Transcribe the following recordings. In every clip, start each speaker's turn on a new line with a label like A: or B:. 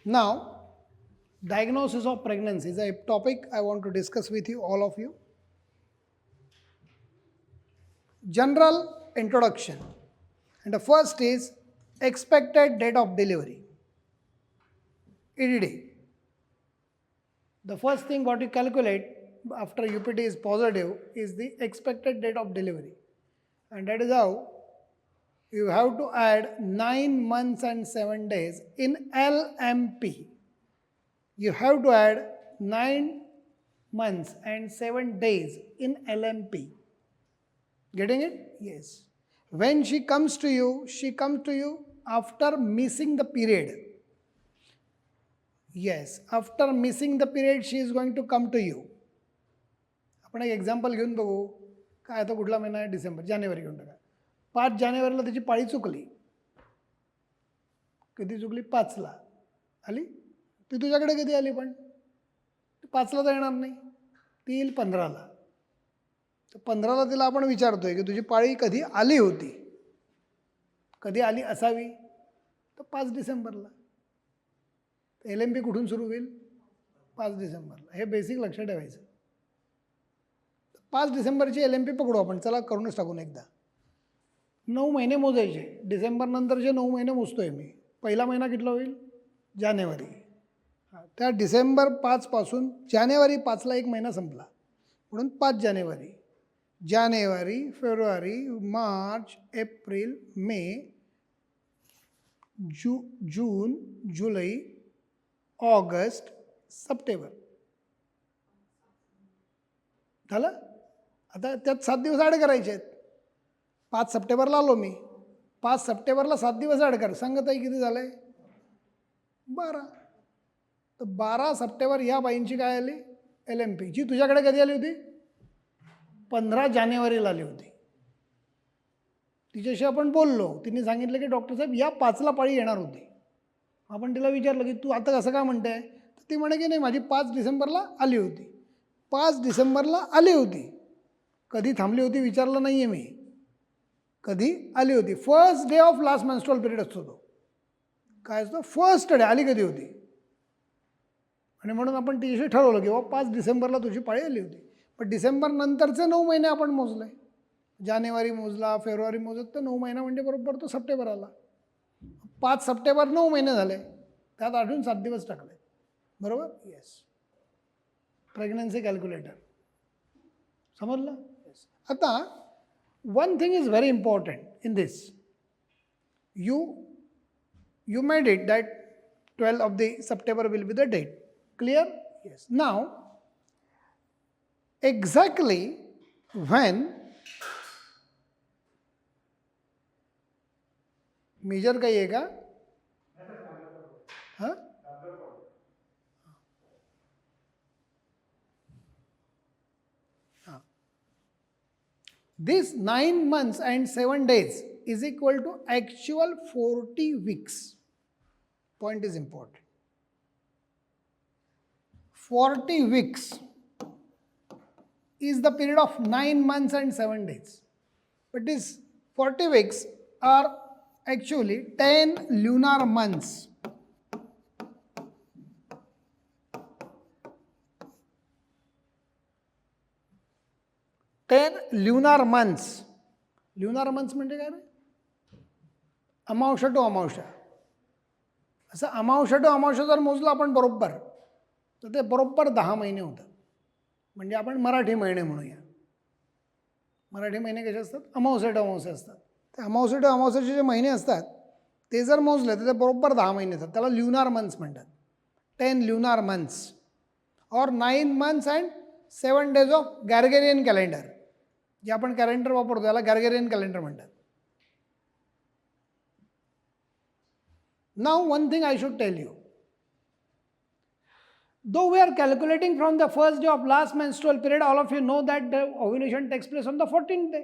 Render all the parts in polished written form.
A: Now, diagnosis of pregnancy is a topic I want to discuss with you, all of you. General introduction. And the first is expected date of delivery. EDD. The first thing what you calculate after UPT is positive is the expected date of delivery. And that is how you have to add 9 months and 7 days in LMP. You have to add 9 months and 7 days in LMP. Getting it? Yes. When she comes to you after missing the period. Yes, after missing the period she is going to come to you. आपण एक example घेऊन बघू. काय आता कुठला महिना आहे? December, January घेऊन टाका. 5 जानेवारीला त्याची पाळी चुकली. कधी चुकली? 5ला आली. ती तुझ्याकडे कधी आली? पण 5ला तर येणार नाही, ती येईल 15ला. तर 15ला तिला आपण विचारतोय की तुझी पाळी कधी आली होती, कधी आली असावी? तर 5 डिसेंबरला. तर LMP कुठून सुरू होईल? 5 डिसेंबरला. हे बेसिक लक्षात ठेवायचं. 5 डिसेंबरची LMP पकडू आपण. चला करूनच टाकून एकदा. 9 महिने मोजायचे. डिसेंबर नंतरचे 9 महिने मोजतोय मी. पहिला महिना कितला होईल? जानेवारी. त्या डिसेंबर 5 पासून जानेवारी 5ला एक महिना संपला, म्हणून 5 जानेवारी. जानेवारी, फेब्रुवारी, मार्च, एप्रिल, मे, जून, जुलै, ऑगस्ट, सप्टेंबर. झालं? आता त्यात 7 दिवस ॲड करायचे आहेत. 5 सप्टेंबरला आलो मी. 5 सप्टेंबरला 7 दिवस ॲड कर. सांगत आहे किती झालं आहे? 12. तर 12 सप्टेंबर ह्या बाईंची काय आली? LMP. जी तुझ्याकडे कधी आली होती? 15 जानेवारीला आली होती. तिच्याशी आपण बोललो. तिने सांगितलं की डॉक्टर साहेब या 5ला पाळी येणार होती. आपण तिला विचारलं की तू आता कसं काय म्हणते आहे? तर ती म्हणे की नाही, माझी 5 डिसेंबरला आली होती. 5 डिसेंबरला आली होती. कधी थांबली होती विचारलं नाही आहे मी. कधी आली होती? First day of last menstrual period असतो तो. काय असतो? First day. आली कधी होती? आणि म्हणून आपण तिच्याशी ठरवलं की 5 डिसेंबरला तुझी पाळी आली होती. पण डिसेंबर नंतरचे 9 महिने आपण मोजले. जानेवारी मोजला, फेब्रुवारी मोजत, तर 9 महिना म्हणजे बरोबर तो सप्टेंबर आला. 5 सप्टेंबर 9 महिने झाले, त्यात आठवून 7 दिवस टाकले. बरोबर? येस. Pregnancy calculator. समजलं? येस. आता one thing is very important in this. you made it that 12th of the September will be the date. Clear? Yes. Now, exactly when major काही आहे का? हां, हां. This 9 months and 7 days is equal to actual 40 weeks. Point is important. 40 weeks is the period of 9 months and 7 days. But these 40 weeks are actually 10 lunar months. lunar months. Lunar months म्हणजे काय रे? अमावस्या to अमावस्या. असं अमावस्या to अमावस्या जर मोजलं आपण बरोबर, तर ते बरोबर 10 महिने होतात. म्हणजे आपण मराठी महिने म्हणूया. मराठी महिने कसे असतात? अमावस्या टू अमावस्या असतात. ते अमावस्या टू अमावस्याचे जे महिने असतात ते जर मोजले तर ते बरोबर 10 महिने असतात. त्याला ल्युनार मंथ्स म्हणतात. 10 ल्युनार मंथ्स और 9 months and 7 days of Gregorian calendar. जे आपण कॅलेंडर वापरतो त्याला गॅरगेरियन कॅलेंडर म्हणतात. Now one thing I should tell you. Though we are calculating from the first day of last menstrual period, all of you know that the ovulation takes place on the 14th day.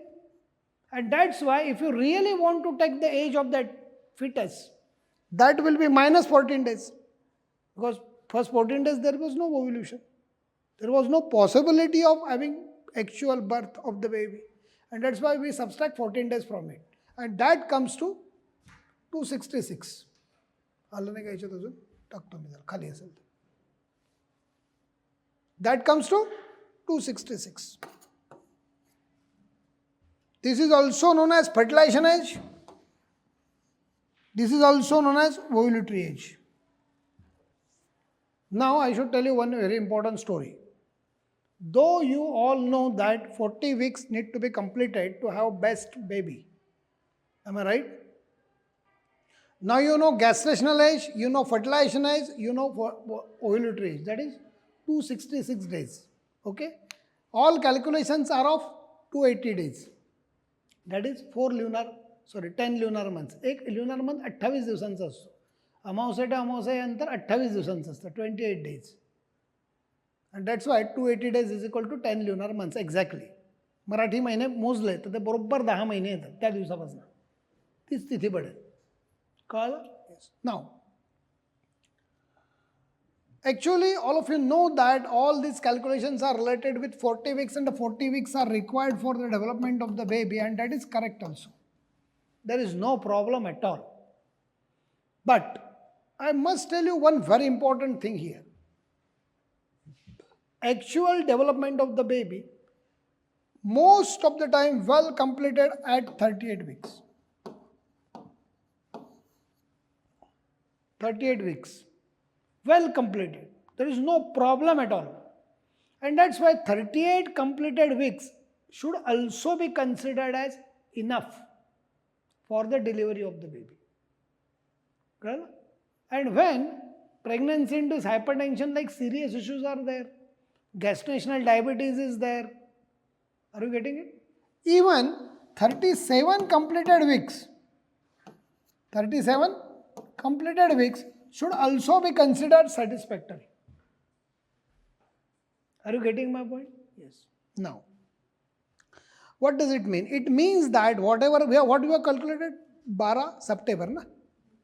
A: And that's why if you really want to take the age of that fetus, that will be minus 14 days. Because first 14 days there was no ovulation. There was no possibility of having actual birth of the baby. And that's why we subtract 14 days from it. And that comes to 266. आलं नाही का याच्यात अजून? टाकतो मी जरा खाली असेल तर. That comes to 266. This is also known as fertilization age. This is also known as ovulatory age. Now I should tell you one very important story. Though you all know that 40 weeks need to be completed to have best baby. Am I right? Now you know gestational age, you know fertilization age, you know ovulatory age. That is 266 days. Okay? All calculations are of 280 days. That is 10 lunar months. एक lunar month 28 दिवसांचा असतो. अमावस्या ते अमावस्यानंतर 28 दिवसांचं असतं, 28 days. And that's why 280 days is equal to 10 lunar months exactly. Marathi महिने मोजले तर ते बरोबर 10 महिने येतात त्या दिवसापासून. तीच तिथी पडेल. कळलं? Yes. Now, actually, all of you know that all these calculations are related with 40 weeks and the 40 weeks are required for the development of the baby, and that is correct also. There is no problem at all. But I must tell you one very important thing here. Actual development of the baby, most of the time well completed at 38 weeks. 38 weeks. Well completed. There is no problem at all. And that's why 38 completed weeks should also be considered as enough for the delivery of the baby. Well, and when pregnancy induced hypertension like serious issues are there, gestational diabetes is there, are you getting it? Even 37 completed weeks, 37 completed weeks should also be considered satisfactory. Are you getting my point? Yes. Now, what does it mean? It means that what we have calculated, 12 September, na?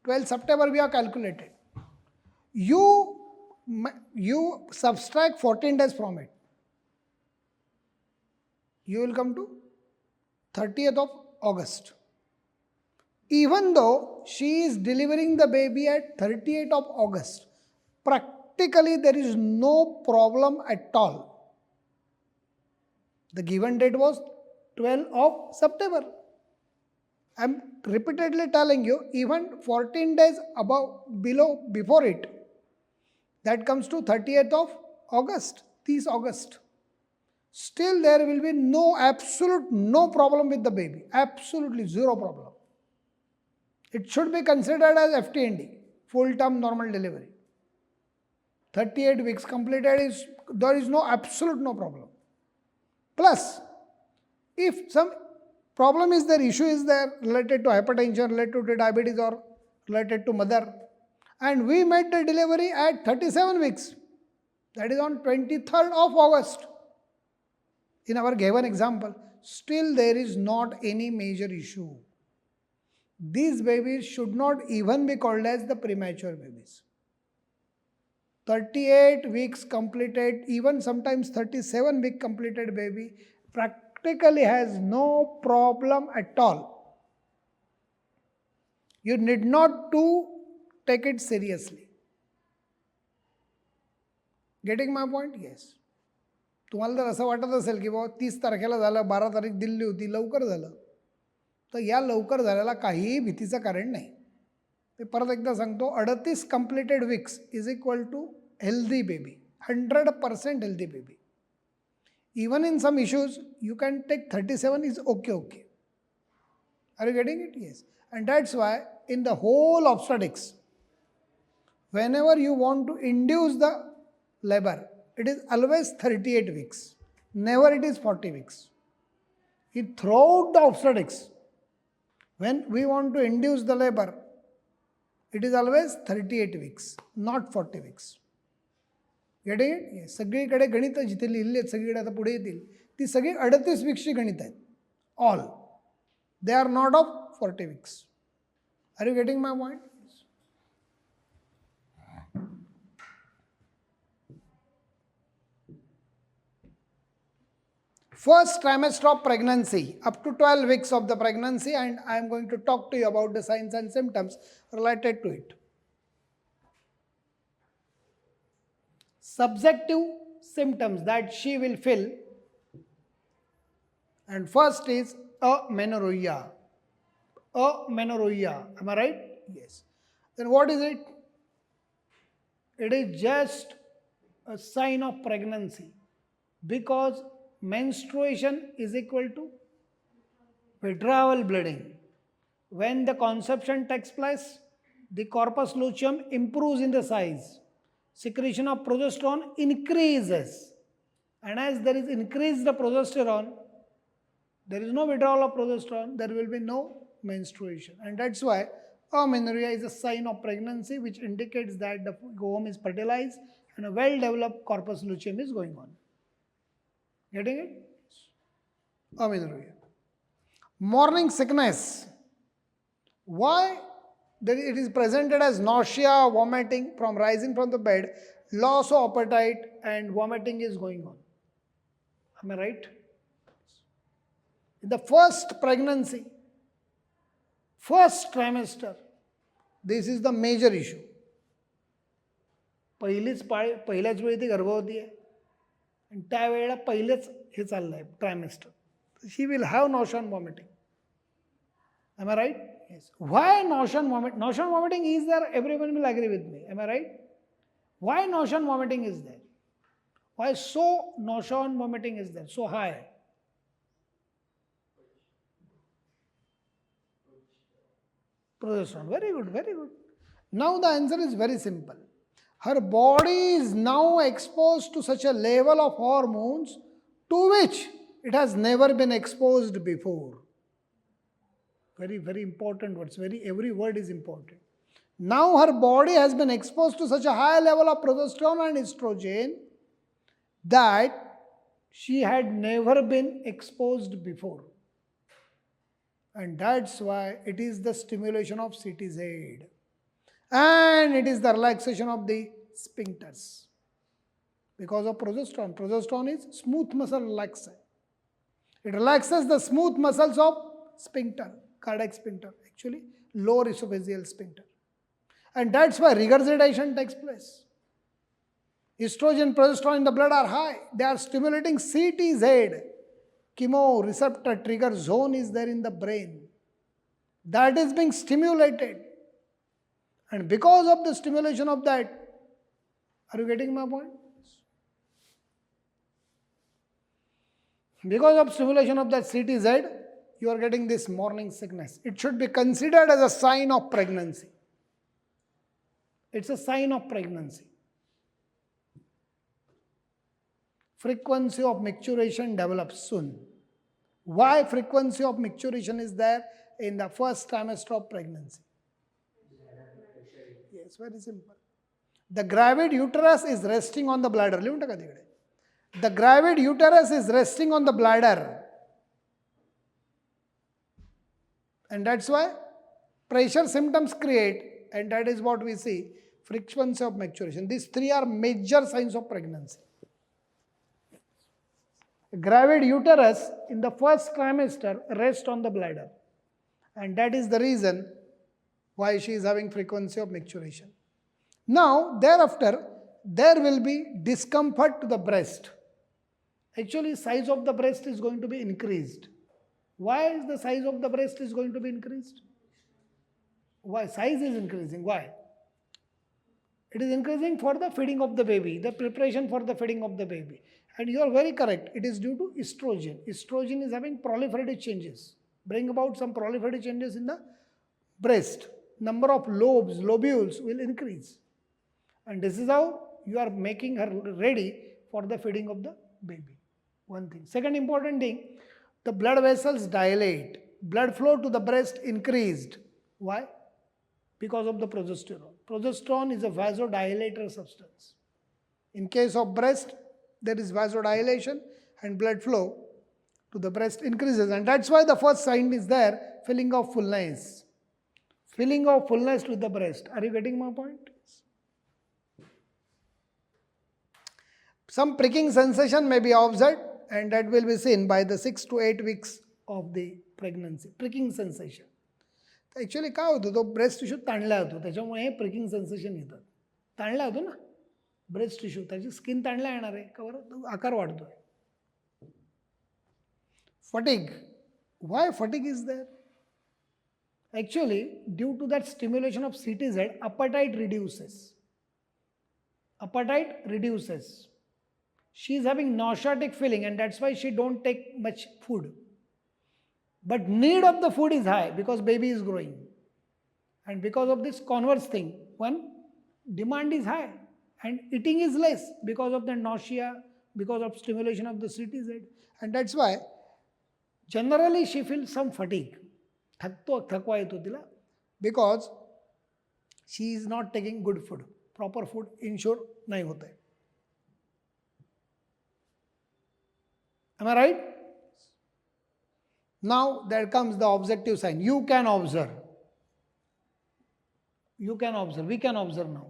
A: 12 September we have calculated. You subtract 14 days from it. You will come to 30th of August. Even though she is delivering the baby at 38th of August, practically there is no problem at all. The given date was 12th of September. I am repeatedly telling you, even 14 days before it, that comes to 30th of August, this August. Still there will be no problem with the baby, absolutely zero problem. It should be considered as FTND, full-term normal delivery. 38 weeks completed, there is absolute no problem. Plus, if some problem is there, issue is there related to hypertension, related to diabetes or related to mother, and we made the delivery at 37 weeks, that is on 23rd of August. In our given example, still there is not any major issue. These babies should not even be called as the premature babies. 38 weeks completed, even sometimes 37 week completed baby practically has no problem at all. You need not to take it seriously. Getting my point? Yes. तुम्हाला जर असं वाटत असेल की बाबा 30 तारखेला झालं, 12 तारीख दिली होती, लवकर झालं, तर या लवकर झाल्याला काहीही भीतीचं कारण नाही. मी परत एकदा सांगतो, 38 completed weeks is equal to healthy baby, 100% healthy baby. Even in some issues, you can take 37 is okay. Are you getting it? Yes. And that's why in the whole obstetrics, whenever you want to induce the labor, it is always 38 weeks. Never it is 40 weeks. Throughout the obstetrics, when we want to induce the labor, it is always 38 weeks, not 40 weeks. Getting it? Yes. सगळीकडे गणित जिथे लिहिली आहेत, सगळीकडे आता पुढे येतील, ती सगळी 38 वीक्सची गणित आहेत. All. They are not of 40 weeks. Are you getting my point? First trimester of pregnancy, up to 12 weeks of the pregnancy, and I am going to talk to you about the signs and symptoms related to it. Subjective symptoms that she will feel, and first is amenorrhea. Amenorrhea, am I right? Yes. Then what is it? It is just a sign of pregnancy, because menstruation is equal to withdrawal bleeding. When the conception takes place, the corpus luteum improves in the size. Secretion of progesterone increases. And as there is increased progesterone, there is no withdrawal of progesterone, there will be no menstruation. And that's why amenorrhea is a sign of pregnancy, which indicates that the ovum is fertilized and a well-developed corpus luteum is going on. Getting it? Amenorrhea. Morning sickness. Why? It is presented as nausea, vomiting from rising from the bed, loss of appetite, and vomiting is going on. Am I right? In the first pregnancy, first trimester, this is the major issue. पहिल्याच वेळी ती गर्भवती आहे आणि त्यावेळेला पहिलेच हे चाललं आहे trimester. She will have nausea and vomiting. Am I right? Yes. Why nausea and vomiting? Nausea and vomiting is there, everyone will agree with me. Am I right? Why nausea and vomiting is there? Why so nausea and vomiting is there, so high? Progesterone. Very good, very good. Now the answer is very simple. Her body is now exposed to such a level of hormones to which it has never been exposed before. Very, very important words. Every word is important. Now her body has been exposed to such a high level of progesterone and estrogen that she had never been exposed before. And that's why it is the stimulation of CTZ. And it is the relaxation of the sphincters. Because of progesterone. Progesterone is smooth muscle relaxer. It relaxes the smooth muscles of sphincter, cardiac sphincter, actually lower esophageal sphincter. And that's why regurgitation takes place. Estrogen, progesterone in the blood are high. They are stimulating CTZ. Chemoreceptor trigger zone is there in the brain. That is being stimulated. And because of the stimulation of that, are you getting my point? Because of stimulation of that CTZ, you are getting this morning sickness. It should be considered as a sign of pregnancy. It's a sign of pregnancy. Frequency of micturition develops soon. Why frequency of micturition is there in the first trimester of pregnancy? Yes, very simple. The gravid uterus is resting on the bladder. The gravid uterus is resting on the bladder. And that's why pressure symptoms create, and that is what we see, frequency of micturition. These three are major signs of pregnancy. Gravid uterus in the first trimester rests on the bladder, and that is the reason why she is having frequency of micturition. Now, thereafter, there will be discomfort to the breast. Actually, size of the breast is going to be increased. Why is the size of the breast is going to be increased? Why? Size is increasing. Why? It is increasing for the feeding of the baby, the preparation for the feeding of the baby. And you are very correct. It is due to estrogen. Estrogen is having proliferative changes. Bring about some proliferative changes in the breast. Number of lobules will increase. And this is how you are making her ready for the feeding of the baby. One thing. Second important thing, the blood vessels dilate. Blood flow to the breast increased. Why? Because of the progesterone. Progesterone is a vasodilator substance. In case of breast, there is vasodilation and blood flow to the breast increases. And that's why the first sign is there, feeling of fullness. Feeling of fullness to the breast. Are you getting my point? Some pricking sensation may be observed and that will be seen by the 6 to 8 weeks of the pregnancy. Pricking sensation. Actually काय होतं, तो breast tissue ताणला होतो, त्याच्यामुळे हे pricking sensation येतात. ताणला होतो ना breast tissue, त्याची स्किन ताणला येणार आहे, का बरं, तो आकार वाढतो आहे. Fatigue. Why fatigue is there? Actually due to that stimulation of CTZ, appetite reduces. Appetite reduces. She is having nauseatic feeling and that's why she don't take much food. But need of the food is high because baby is growing. And because of this converse thing, one, demand is high and eating is less because of the nausea, because of stimulation of the CTZ. And that's why generally she feels some fatigue. थकवा येतो तिला, because she is not taking good food. Proper food ensure नहीं होता है. Am I right? Now there comes the objective sign. You can observe. You can observe. We can observe now.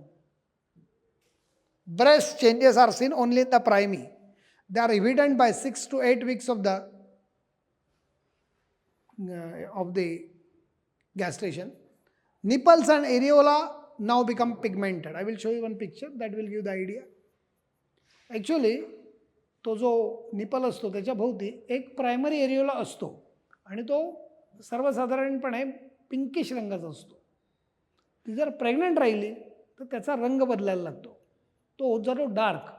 A: Breast changes are seen only in the primary. They are evident by 6 to 8 weeks of the gestation. Nipples and areola now become pigmented. I will show you one picture that will give the idea. Actually, तो जो nipple असतो त्याच्या भोवती एक primary areola असतो आणि तो सर्वसाधारणपणे पिंकिश रंगाचा असतो. ती जर प्रेग्नंट राहिली तर त्याचा रंग बदलायला लागतो, तो होत जातो डार्क,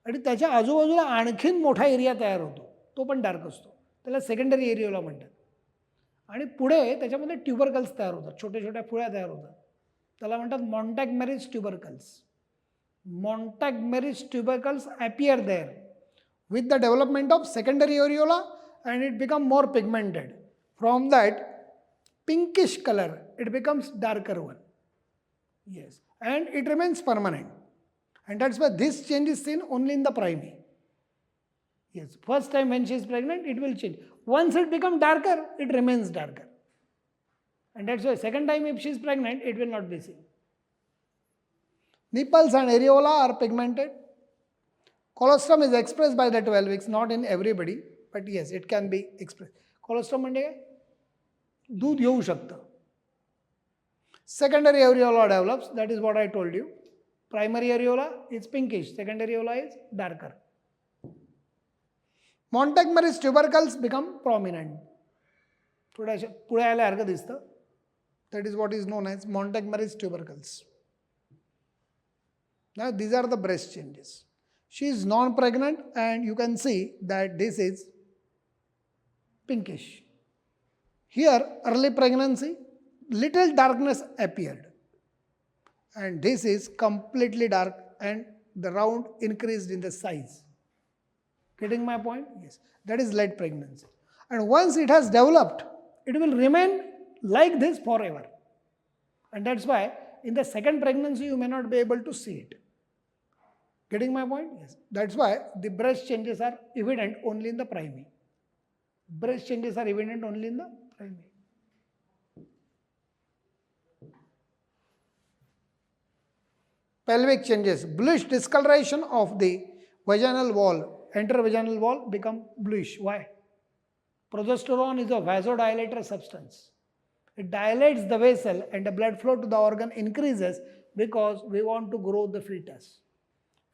A: आणि त्याच्या आजूबाजूला आणखीन मोठा एरिया तयार होतो, तो पण डार्क असतो, त्याला सेकंडरी एरियोला म्हणतात. आणि पुढे त्याच्यामध्ये ट्युबरकल्स तयार होतात, छोट्या छोट्या फुळ्या तयार होतात, त्याला म्हणतात मॉन्टॅगमेरिस ट्युबरकल्स. Montgomery's tubercles appear there with the development of secondary areola and it become more pigmented. From that pinkish color, it becomes darker one. Yes, and it remains permanent. And that's why this change is seen only in the primary. Yes, first time when she is pregnant, it will change. Once it becomes darker, it remains darker. And that's why second time if she is pregnant, it will not be seen. Nipples and areola are pigmented. Colostrum is expressed by the 12 weeks, not in everybody, but yes, it can be expressed. Colostrum म्हणजे दूध येऊ शकतं. Secondary areola develops, that is what I told you. Primary areola is pinkish, secondary areola is darker. Montgomery's tubercles become prominent. थोड्याशा पुढे आल्यासारखं दिसतं. That is what is known as Montgomery's tubercles. Now these are the breast changes. She is non-pregnant and you can see that this is pinkish. Here early pregnancy, little darkness appeared and this is completely dark and the round increased in the size. Getting my point? Yes. That is late pregnancy. And once it has developed, it will remain like this forever. And that's why in the second pregnancy you may not be able to see it. Getting my point? Yes. That's why the breast changes are evident only in the primary. Breast changes are evident only in the primary. Pelvic changes. Bluish discoloration of the vaginal wall. Intervaginal wall become bluish. Why? Progesterone is a vasodilator substance. It dilates the vessel and the blood flow to the organ increases because we want to grow the fetus.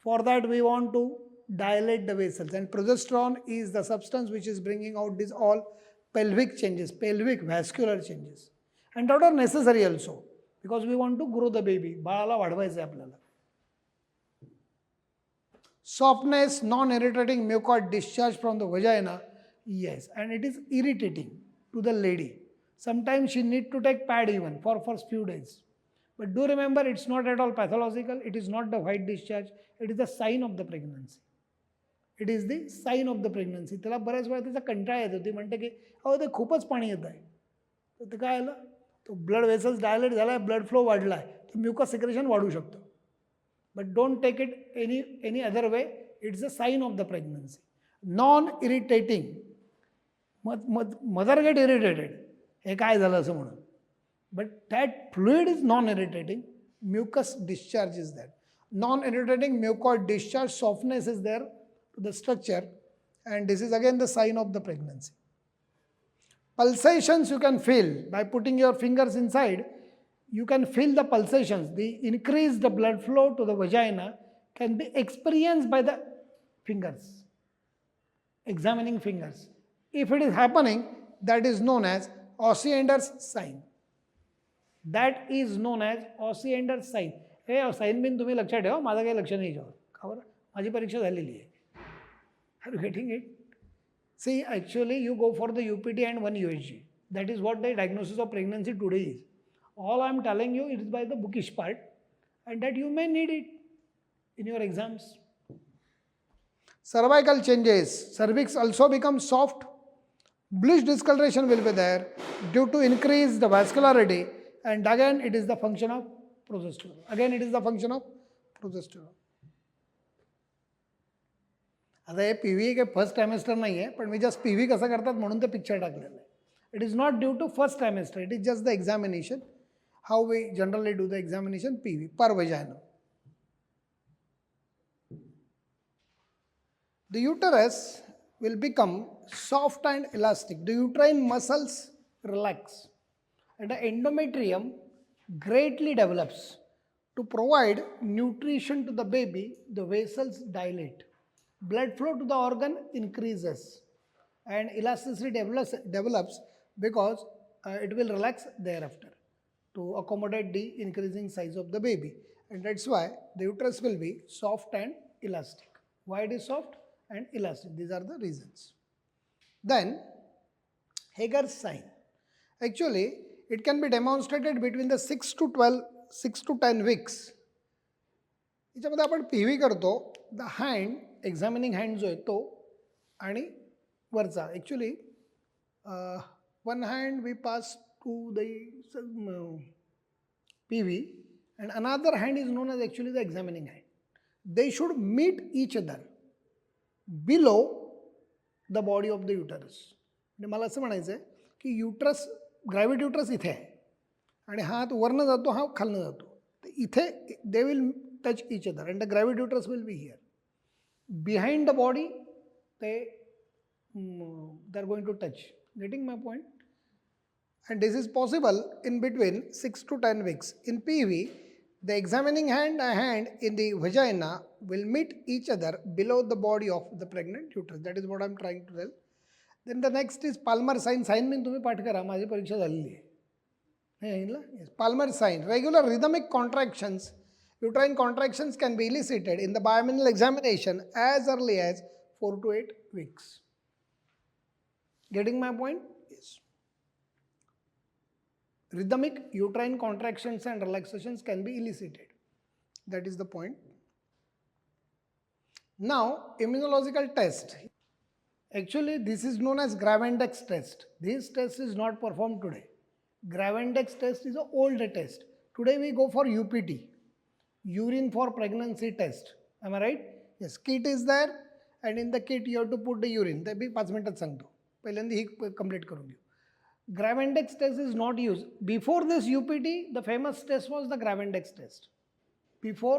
A: For that we want to dilate the vessels, and progesterone is the substance which is bringing out these all pelvic changes, pelvic vascular changes, and that are necessary also because we want to grow the baby. बाळाला वाढवायचं आहे आपल्याला. Softness, non-irritating mucoid discharge from the vagina, yes, and it is irritating to the lady. Sometimes she need to take pad even for first few days. But do remember, it's not at all pathological. It is not the white discharge. It is the sign of the pregnancy. It is the sign of the pregnancy. त्याला बऱ्याच वेळा त्याचा कंटाळा येतो. ती म्हणते की अहो ते खूपच पाणी येत आहे. तर ते काय आलं, तो ब्लड वेसल्स डायलेट झाला आहे, ब्लड फ्लो वाढला आहे, तर म्युकस सिक्रेशन वाढू शकतं. But don't take it any other way. It's a sign of the pregnancy. Non irritating. Mother get irritated, हे काय झालं असं म्हणून. But that fluid is non-irritating, mucus discharge is there. Non-irritating mucoid discharge, softness is there to the structure, and this is again the sign of the pregnancy. Pulsations you can feel by putting your fingers inside. You can feel the pulsations. The increased blood flow to the vagina can be experienced by the fingers, examining fingers. If it is happening, that is known as Osiander's sign. That is known as Osiander's sign. Hey sign बिन तुम्ही लक्षात ठेवा, माझं काही लक्ष नाही याच्यावर. का बरं? माझी परीक्षा झालेली आहे. Are you getting it? See, actually you go for the UPT and one USG. That is what the diagnosis of pregnancy today is. All I am telling you, it is by the bookish part, and that you may need it in your exams. Cervical changes. Cervix also becomes soft. Bluish discoloration will be there due to increased vascularity, and again it is the function of progesterone. Again it is the function of progesterone. आता हे P V काही first trimester नाही आहे, पण मी just P V कसं करतात म्हणून ते picture टाकलेलं आहे. It is not due to first trimester, it is just the examination, how we generally do the examination P V per vagina. The uterus will become soft and elastic. The uterine muscles relax and the endometrium greatly develops. To provide nutrition to the baby, the vessels dilate. Blood flow to the organ increases and elasticity develops because it will relax thereafter to accommodate the increasing size of the baby. And that's why the uterus will be soft and elastic. Why it is soft and elastic? These are the reasons. Then Hager's sign. Actually, it can be demonstrated between the 6 to 10 weeks. याच्यामध्ये आपण P V करतो. The hand, examining hand जो आहे तो आणि वरचा. Actually one hand we pass to the P V and another hand is known as actually the examining hand. They should meet each other below the body of the uterus. म्हणजे मला असं म्हणायचं आहे की युट्रस, ग्रॅव्हिड युट्रस इथे आहे आणि हात वरनं जातो, हा खालनं जातो. तर इथे they will touch each other and the gravid uterus will be here. Behind the body they are going to touch. Getting my point? And this is possible in between 6 to 10 weeks. In PV, the examining hand in the vagina will meet each other below the body of the pregnant uterus. That is what I am trying to tell. Then the next is Palmer sign. Sign means तुम्ही पाठ करा, माझी परीक्षा झालेली आहे. Yes. Palmer sign. Regular rhythmic contractions, uterine contractions can be elicited in the bimanual examination as early as 4 to 8 weeks. Getting my point? Yes. Rhythmic uterine contractions and relaxations can be elicited. That is the point. Now, immunological test. Actually, this is known as Gravendex test. This test is not performed today. Gravendex test is an old test. Today we go for UPT, urine for pregnancy test. Am I right? Yes, kit is there, and in the kit you have to put the urine. ते भी 5 मिनिटात सांगतो. पहिल्यांदा ही complete करून घेऊ. Gravendex test is not used. Before this UPT, the famous test was the Gravendex test. Before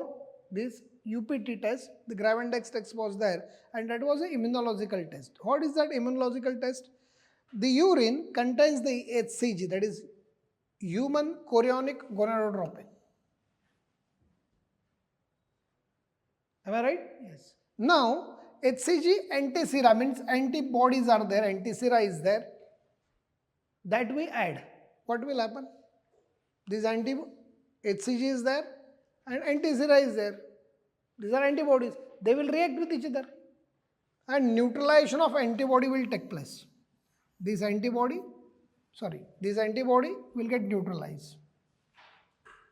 A: this UPT test, the Gravendex test was there, and that was an immunological test. What is that immunological test? The urine contains the HCG, that is human chorionic gonadotropin. Am I right? Yes. Now, HCG antisera means antibodies are there, antisera is there. That we add. What will happen? This HCG is there and antisera is there. These are antibodies. They will react with each other and neutralization of antibody will take place. This antibody will get neutralized.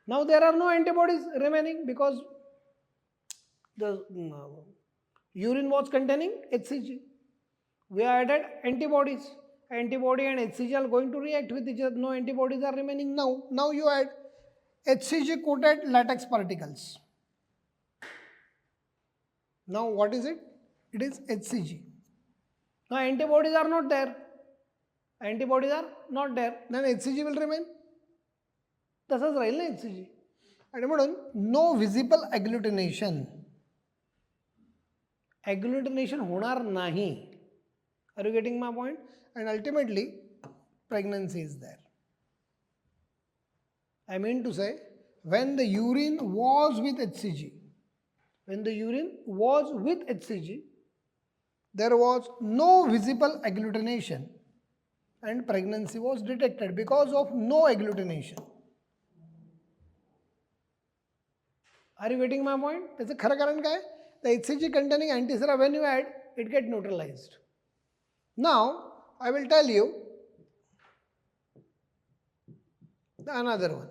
A: Now there are no antibodies remaining because the urine was containing HCG. We added antibodies. Antibody and HCG are going to react with each other. No antibodies are remaining now. Now you add HCG coated latex particles. Now what is it? It is HCG. Now antibodies are not there. Antibodies are not there. Then HCG will remain. तसंच राहील ना HCG. आणि म्हणून no visible agglutination. Agglutination होणार नाही. Are you getting my point? And ultimately, pregnancy is there. I mean to say, when the urine was with HCG, there was no visible agglutination and pregnancy was detected because of no agglutination. Are you getting my point? त्याचं खरं कारण काय? The HCG containing antisera, when you add, it gets neutralized. Now, I will tell you another one.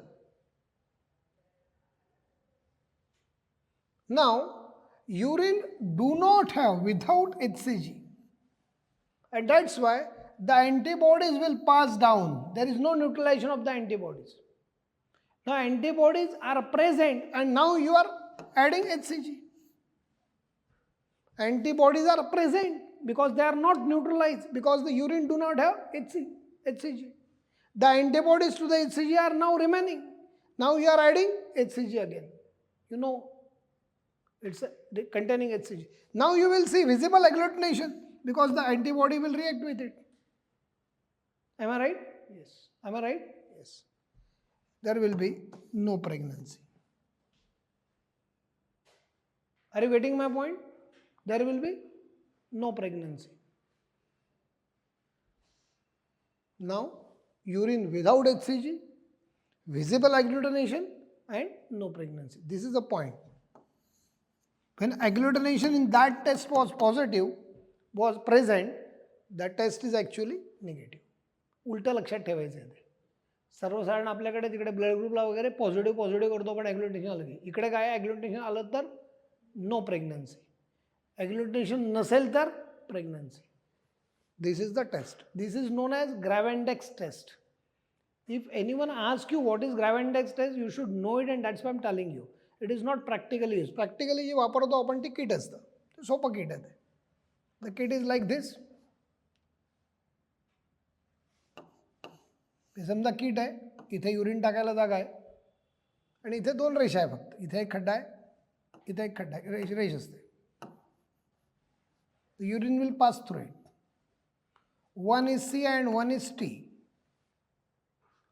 A: Now, urine do not have without HCG, and that's why the antibodies will pass down. There is no neutralization of the antibodies. Now antibodies are present and now you are adding HCG. Antibodies are present because they are not neutralized, because the urine do not have HCG. The antibodies to the HCG are now remaining. Now you are adding HCG again. You know, it's containing HCG. Now you will see visible agglutination because the antibody will react with it. Am I right? Yes. Am I right? Yes. There will be no pregnancy. Are you getting my point? There will be no pregnancy. Now, urine without HCG, visible agglutination and no pregnancy. This is the point. When agglutination in that test was positive, was present, that test is actually negative. उलटं लक्षात ठेवायचं आहे. सर्वसाधारण आपल्याकडे तिकडे blood ग्रुपला वगैरे positive करतो, पण ॲग्लुटिनेशन आलं की इकडे काय ॲग्लुटिनेशन आलं तर नो प्रेग्नन्सी, ॲग्लुटिनेशन नसेल तर pregnancy. This is the test. This is known as gravindex test. If anyone ask you what is gravindex test, you should know it, and that's why I am telling you. It is not practically use. Practically जे वापरतो आपण ते kit असतं, ते सोपं kit आहे. The kit is like this. हे समजा किट आहे, इथे युरिन टाकायला जागा आहे आणि इथे दोन रेषा आहे फक्त. इथे एक खड्डा आहे, इथे एक खड्डा आहे, रेष असते. Urine will pass through it. One is C and one is T.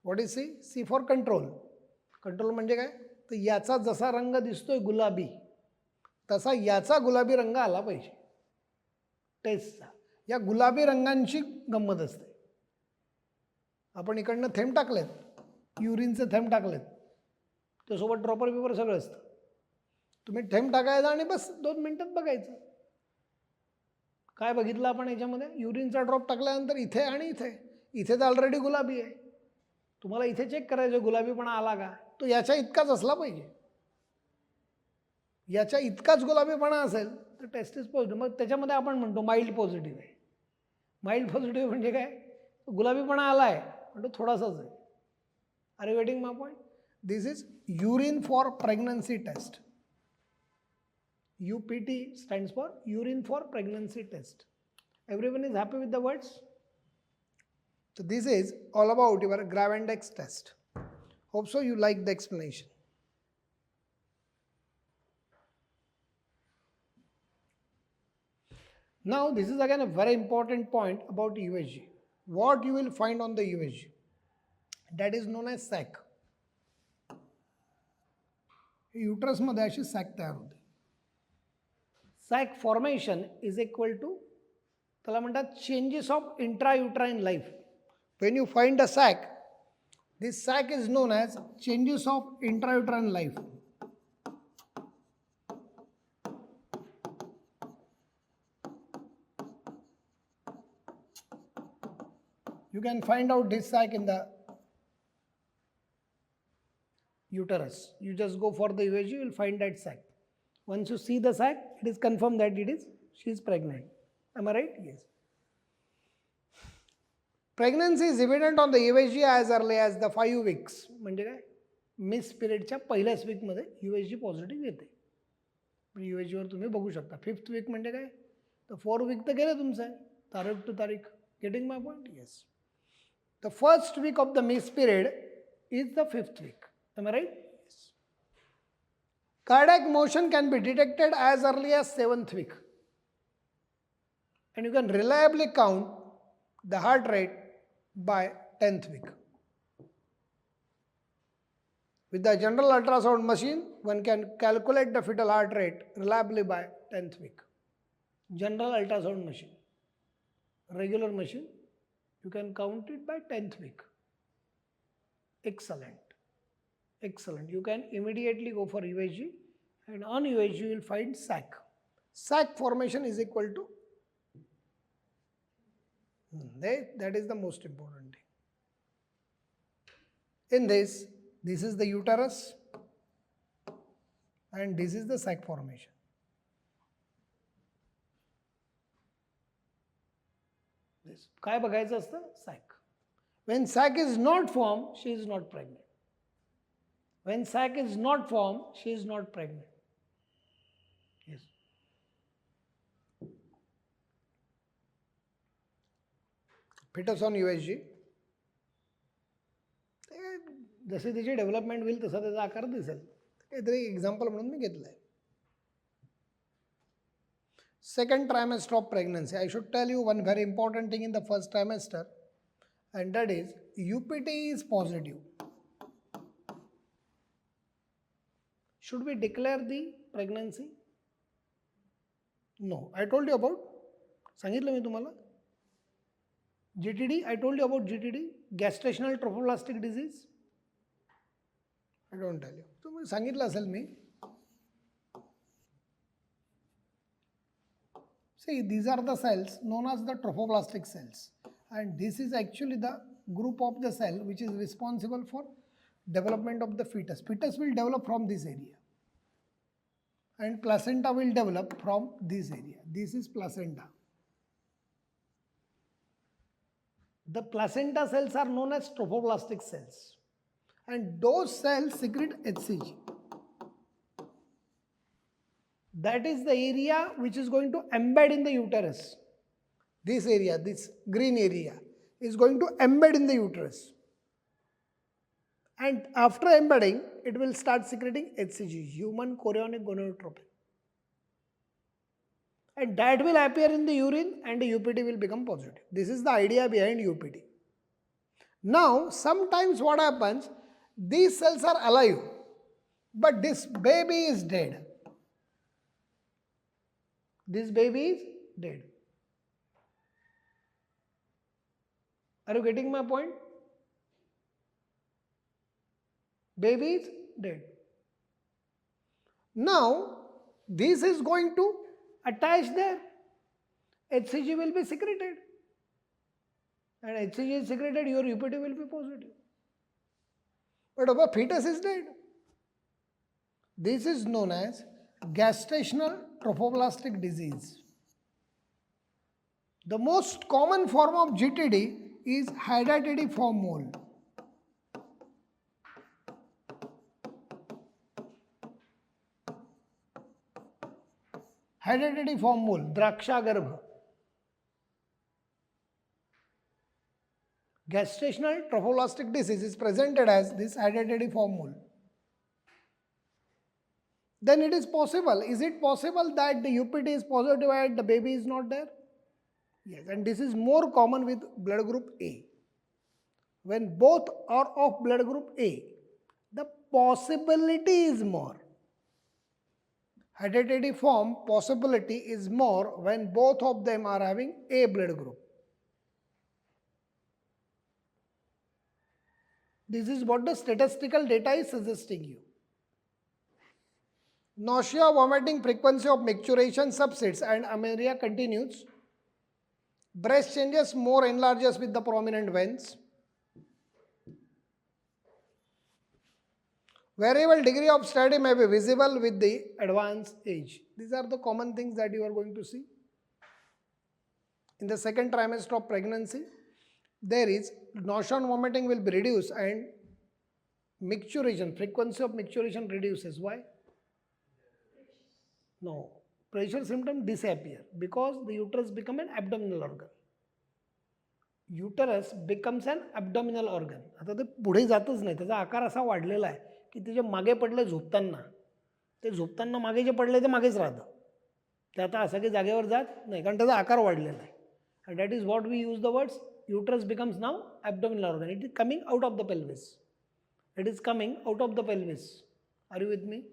A: What is C? C for control. Control म्हणजे काय? तर याचा जसा रंग दिसतोय गुलाबी, तसा याचा गुलाबी रंग आला पाहिजे टेस्टचा. या गुलाबी रंगांची गंमत असते. आपण इकडनं थेंब टाकलेत, युरिनचे थेंब टाकलेत, त्यासोबत ड्रॉपर पेपर सगळं असतं. तुम्ही थेंब टाकायचा आणि बस 2 मिनिटात बघायचं काय बघितलं आपण याच्यामध्ये. युरिनचा ड्रॉप टाकल्यानंतर इथे आणि इथे, इथे तर ऑलरेडी गुलाबी आहे. तुम्हाला इथे चेक करायचं गुलाबीपणा आला का, तो याच्या इतकाच असला पाहिजे. याच्या इतकाच गुलाबीपणा असेल तर टेस्ट इज पॉझिटिव्ह. मग त्याच्यामध्ये आपण म्हणतो माइल्ड पॉझिटिव्ह आहे. माइल्ड पॉझिटिव्ह म्हणजे काय? गुलाबीपणा आला आहे पण तो थोडासाच आहे. Are you getting my point? This is urine for pregnancy test. UPT stands for urine for pregnancy test. Everyone is happy with the words? So this is all about your Gravendex test. Hope so you like the explanation. Now this is again a very important point about USG. What you will find on the USG? That is known as sac. Uterus मध्ये अशी sac तयार होते. Sac formation is equal to, त्याला म्हणतात changes of intrauterine life. When you find a sac, this sac is known as changes of intrauterine life. You can find out this sac in the uterus. You just go for the USG, you will find that sac. Once you see the sac, it is confirmed that she is pregnant. Am I right? Yes. Pregnancy is evident on the USG as early as the 5 weeks. म्हणजे काय? Miss पिरियडच्या पहिल्याच वीकमध्ये USG positive येते. USGवर तुम्ही बघू शकता. 5th week म्हणजे काय? तर 4 वीक तर गेलं तुमचं, तारीख टू तारीख. Getting my point? Yes. The first week of the missed period is the 5th week. Am I right? Yes. Cardiac motion can be detected as early as 7th week. and you can reliably count the heart rate by 10th week. With the general ultrasound machine, one can calculate the fetal heart rate reliably by 10th week. General ultrasound machine, regular machine, you can count it by 10th week. Excellent. Excellent. You can immediately go for USG, and on USG you will find sac. Sac formation is equal to, that is the most important thing. In this is the uterus and this is the sac formation. This काय बघायचं असतं? Sac. When sac is not formed, she is not pregnant. When sac is not formed, she is not pregnant. Yes. Fetus on USG. जशी त्याची development होईल तसा त्याचा आकार दिसेल. काहीतरी एक्झाम्पल म्हणून मी घेतलं आहे. Second trimester of pregnancy. I should tell you one very important thing in the first trimester, and that is UPT is positive. Should we declare the pregnancy? No. I told you about, सांगितलं मी तुम्हाला, GTD. I told you about GTD, gestational trophoblastic disease. I don't tell you. तुम्ही सांगितलं असेल मी. See, these are the cells known as the trophoblastic cells, and this is actually the group of the cell which is responsible for development of the fetus. Fetus will develop from this area, and placenta will develop from this area. This is placenta. The placenta cells are known as trophoblastic cells, and those cells secrete HCG. That is the area which is going to embed in the uterus. This area, this green area, is going to embed in the uterus. And after embedding, it will start secreting HCG, human chorionic gonadotropin. And that will appear in the urine and the UPT will become positive. This is the idea behind UPT. Now, sometimes what happens, these cells are alive, but this baby is dead. This baby is dead. Are you getting my point? Baby is dead. Now, this is going to attach there. HCG will be secreted. And HCG is secreted, your UPT will be positive. But our fetus is dead. This is known as gestational trophoblastic disease. The most common form of GTD is hydatidiform mole. Hydatidiform mole, Drakshagarbha. Gestational trophoblastic disease is presented as this hydatidiform mole. Then it is possible. Is it possible that the UPT is positive and the baby is not there? Yes, and this is more common with blood group A. When both are of blood group A, the possibility is more. Hydatidiform possibility is more when both of them are having A blood group. This is what the statistical data is suggesting you. Nausea, vomiting, frequency of micturition subsides and amenorrhea continues. Breast changes more enlarges with the prominent veins. Variable degree of steady may be visible with the advanced age. These are the common things that you are going to see. In the second trimester of pregnancy, there is nausea and vomiting will be reduced and micturition, frequency of micturition reduces. Why? No, pressure symptom disappear because the uterus becomes an abdominal organ. Uterus becomes an abdominal organ. आता ते पुढे जातच नाही, त्याचा आकार असा वाढलेला आहे की त्याचे मागे पडले झोपताना, ते झोपताना मागे जे पडले ते मागेच राहतं. ते आता असं की जागेवर जात नाही कारण त्याचा आकार वाढलेला आहे. And that is what we use the words. Uterus becomes now abdominal organ. It is coming out of the pelvis. It is coming out of the pelvis. Are you with me?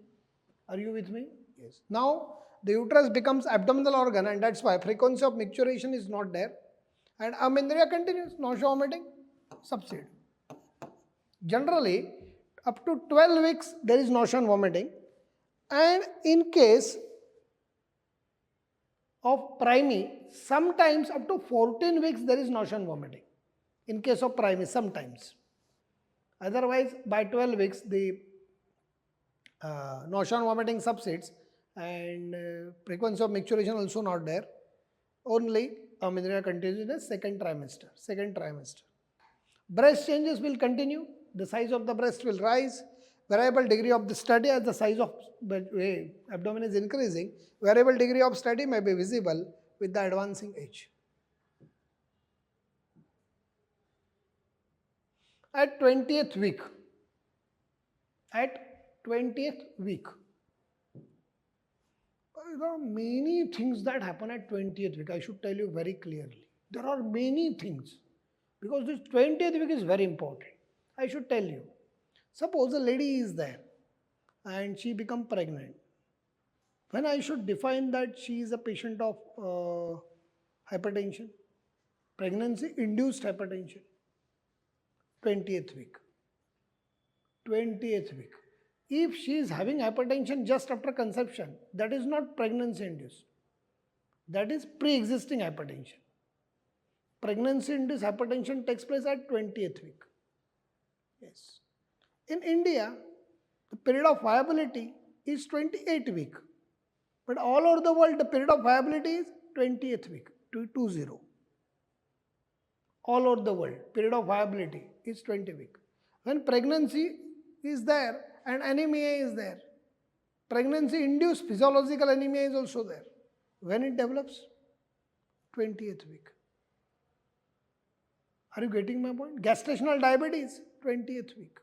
A: Are you with me? Yes. Now the uterus becomes abdominal organ, and that's why frequency of micturition is not there. And amenorrhea continues, nausea, vomiting, subside. Generally, up to 12 weeks there is nausea and vomiting, and in case of primary, sometimes up to 14 weeks there is nausea and vomiting. In case of primary, sometimes. Otherwise, by 12 weeks the nausea and vomiting subsides, and frequency of micturition also not there. Only amenorrhea continues in the second trimester. Breast changes will continue. The size of the breast will rise. Variable degree of the study as the size of abdomen is increasing. Variable degree of study may be visible with the advancing age. At 20th week, there are many things that happen at 20th week. I should tell you very clearly. There are many things, because this 20th week is very important. I should tell you. Suppose a lady is there and she becomes pregnant. When I should define that she is a patient of hypertension, pregnancy induced hypertension, 20th week. If she is having hypertension just after conception, that is not pregnancy induced. That is pre-existing hypertension. Pregnancy induced hypertension takes place at 20th week. Yes. In India, the period of viability is 28th week. But all over the world, the period of viability is 20th week, 20. All over the world, period of viability is 20 week. When pregnancy is there and anemia is there, pregnancy induced physiological anemia is also there. When it develops? 20th week. Are you getting my point? Gestational diabetes, 20th week.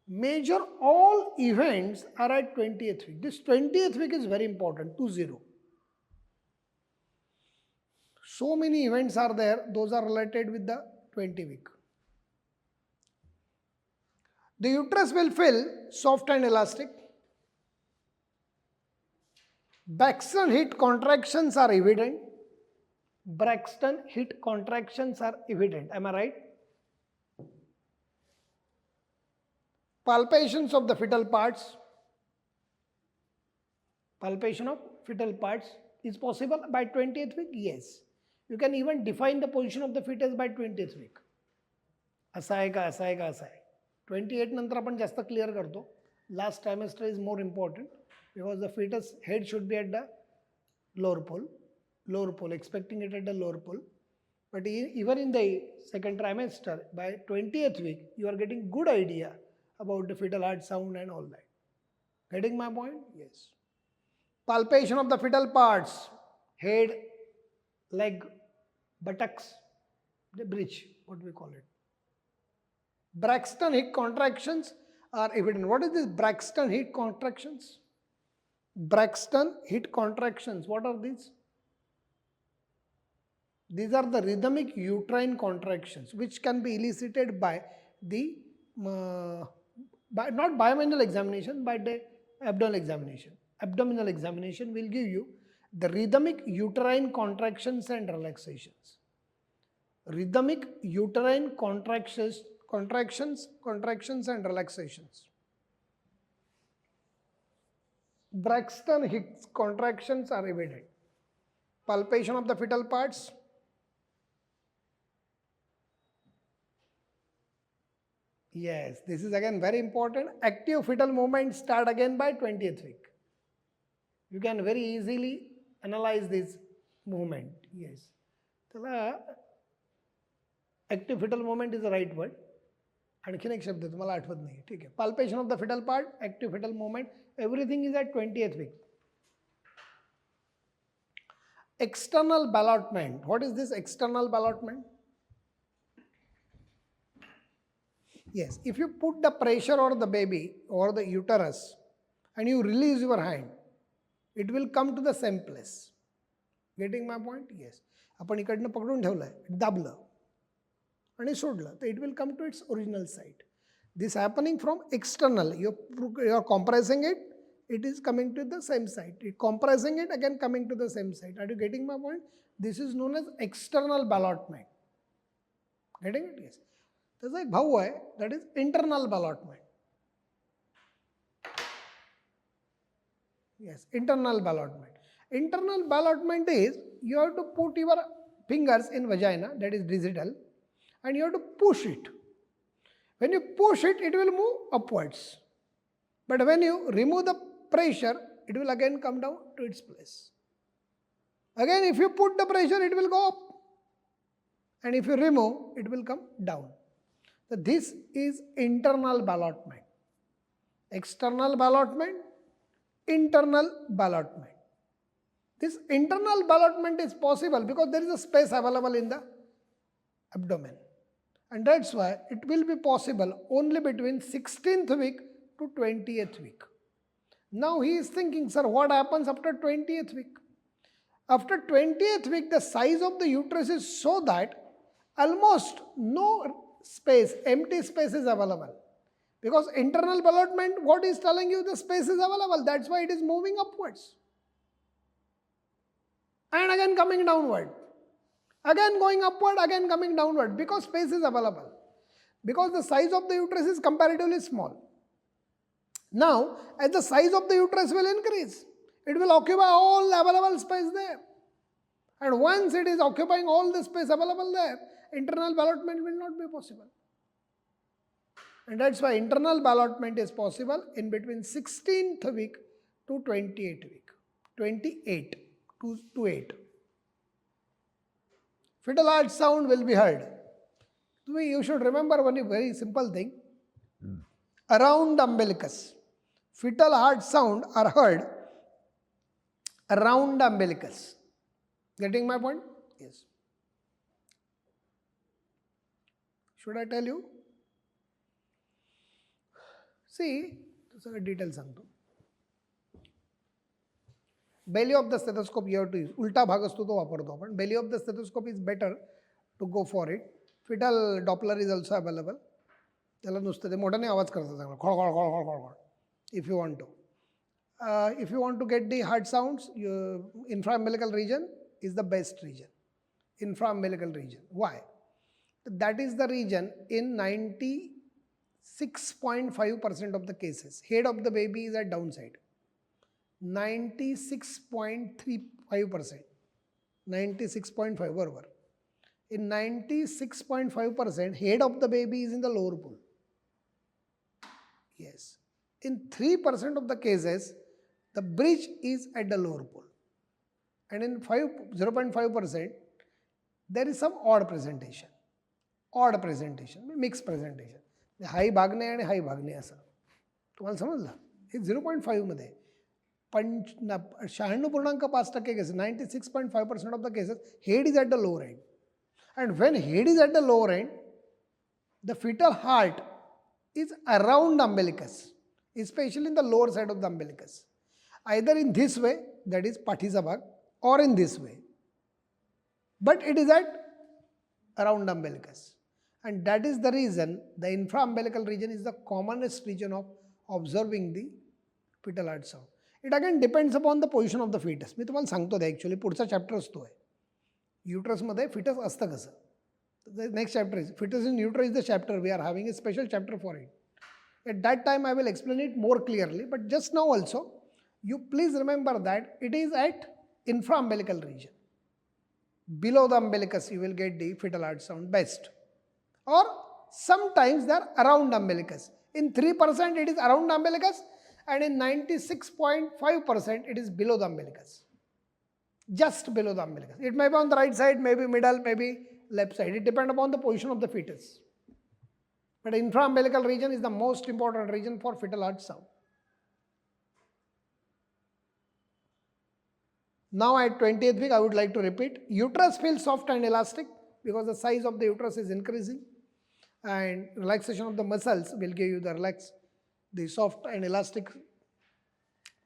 A: Major all events are at 20th week. This 20th week is very important, 20. So many events are there, those are related with the 20 week. The uterus will feel soft and elastic. Braxton Hicks contractions are evident. Braxton Hicks contractions are evident. Am I right? Palpations of the fetal parts. Palpation of fetal parts is possible by 20th week? Yes. You can even define the position of the fetus by 20th week. असा आहे का, असा आहे का, असा आहे. 28 नंतर आपण जास्त क्लिअर करतो. Last trimester is more important because the fetus head should be at the lower pole, expecting it at the lower pole. But even in the second trimester, by 20th week, you are getting good idea about the fetal heart sound and all that. Getting my point? Yes. Palpation of the fetal parts, head, leg, buttocks, the bridge, what we call it. Braxton Hicks contractions are evident. What is this Braxton Hicks contractions? Braxton Hicks contractions, what are these? These are the rhythmic uterine contractions which can be elicited by the not bimanual examination, by the abdominal examination. Abdominal examination will give you the rhythmic uterine contractions and relaxations. Rhythmic uterine contractions and relaxations. Braxton Hicks contractions are evident. Palpation of the fetal parts. Yes, this is again very important. Active fetal movement start again by 20th week. You can very easily analyze this movement. Yes. Active fetal movement is the right word. आणखीन एक शब्द तुम्हाला आठवत नाही. ठीक आहे. Palpation of the fetal part, active fetal movement, everything is at 20th week. External ballotment. What is this external ballotment? Yes, if you put the pressure on the baby or the uterus and you release your hand, it will come to the same place. Getting my point? Yes. आपण इकडनं पकडून ठेवलं आहे, दाबलं आणि सोडलं तर it will come to its original site. This happening from external, you are compressing it, it is coming to the same site. Compressing it, again coming to the same site. Are you getting my point? This is known as external ballotment. Getting it? Yes. त्याचा एक भाऊ आहे, that is internal ballotment. Yes, internal ballotment. Internal ballotment is you have to put your fingers in vagina, that is digital, and you have to push it. When you push it, it will move upwards. But when you remove the pressure, it will again come down to its place. Again, if you put the pressure, it will go up. And if you remove, it will come down. So this is internal ballotment. External ballotment, internal ballotment. This internal ballotment is possible because there is a space available in the abdomen. And that's why it will be possible only between 16th week to 20th week. Now he is thinking, sir, what happens after 20th week? After 20th week, the size of the uterus is so that almost no space, empty space is available. Because internal ballotment, what is telling you, the space is available. That's why it is moving upwards. And again coming downward. Again going upward, again coming downward. Because space is available. Because the size of the uterus is comparatively small. Now, as the size of the uterus will increase, it will occupy all available space there. And once it is occupying all the space available there, internal ballotment will not be possible. And that's why internal ballotment is possible in between 16th week to 28th week. 28 to 8. Fetal heart sound will be heard. You should remember one very simple thing. Around the umbilicus. Fetal heart sound are heard around the umbilicus. Getting my point? Yes. Should I tell you? See, सगळं detail सांगतो. Belly of the stethoscope you have to use. उलटा भाग असतो तो वापरतो आपण. Belly of the stethoscope is better to go for it. Fetal Doppler is also available. त्याला नुसतं ते मोठ्याने आवाज करतात चांगला खळ खळ खळ खळ खळ if you want to. If you want to get the heart sounds, infraumbilical region is the best region. Infraumbilical region. Why? That is the region in 96.5% of the cases. Head of the baby is at downside. 96.35%. 96.5 बरोबर. In 96.5%, head of the baby is in the lower pool. Yes. In 3% of the cases, the bridge is at the lower pool. And in 0.5%, there is some odd presentation. Odd presentation, mixed presentation. हाई भागणे आणि हाई भागणे असं. तुम्हाला समजलं? हे 0.5 मध्ये 96.5% cases, 96.5% of the cases, head is at the lower end. And when head is at the lower end, the fetal heart is around the umbilicus, especially in the lower side of the umbilicus. Either in this way, that is Pathiza bhag, or in this way. But it is at around the umbilicus. And that is the reason the infraumbilical region is the commonest region of observing the fetal heart sound. It again depends upon the position of the fetus. मी तुम्हाला सांगतो ते actually पुढचा chapter असतो आहे. युट्रसमध्ये foetus असतं कसं. The next chapter is fetus in utero is the chapter. We are having a special chapter for it. At that time I will explain it more clearly, but just now also you please remember that it is at infraumbilical region. Below the umbilicus you will get the fetal heart sound best. Or sometimes they are around the umbilicus. In 3% it is around the umbilicus, and in 96.5% it is below the umbilicus. Just below the umbilicus. It may be on the right side, maybe middle, maybe left side. It depends upon the position of the fetus. But infraumbilical region is the most important region for fetal heart sound. Now at 20th week I would like to repeat. Uterus feels soft and elastic because the size of the uterus is increasing, and relaxation of the muscles will give you the soft and elastic.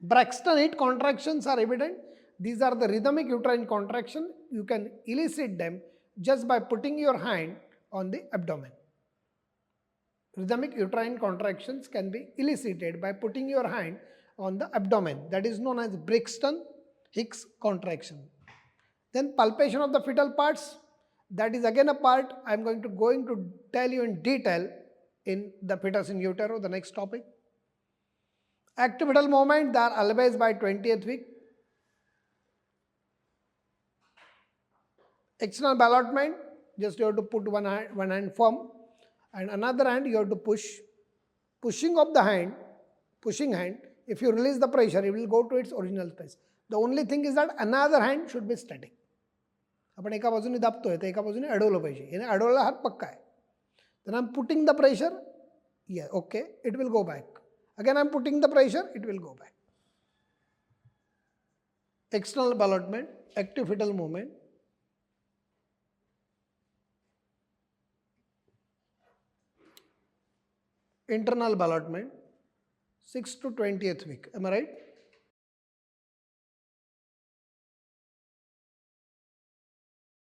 A: Braxton hip contractions are evident. These are the rhythmic uterine contraction. You can elicit them just by putting your hand on the abdomen. Rhythmic uterine contractions can be elicited by putting your hand on the abdomen. That is known as Braxton Hicks contraction. Then palpation of the fetal parts. That is again a part I am going to tell you in detail in the fetus in utero, the next topic. Active fetal movement, they are always by 20th week. External ballotment, just you have to put one hand firm and another hand you have to push. Pushing of the hand, pushing hand, if you release the pressure, it will go to its original place. The only thing is that another hand should be static. आपण एका बाजूने दाबतोय तर एका बाजूने अडवलं पाहिजे. याने अडवला हात पक्का आहे. Then I am putting the pressure, yeah, okay, it will go back. Again I am putting the pressure, it will go back. External ballotment, active fetal movement. Internal ballotment, 6 to 20th week, am I right?